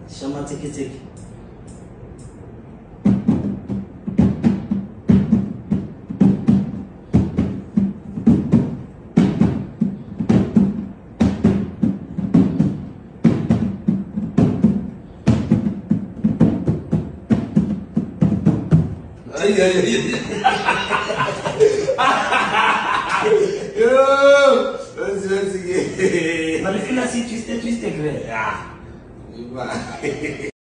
Chama tiki-tiki. Ay, ay, ay. Yo, Mas no final assim, twist, Ah,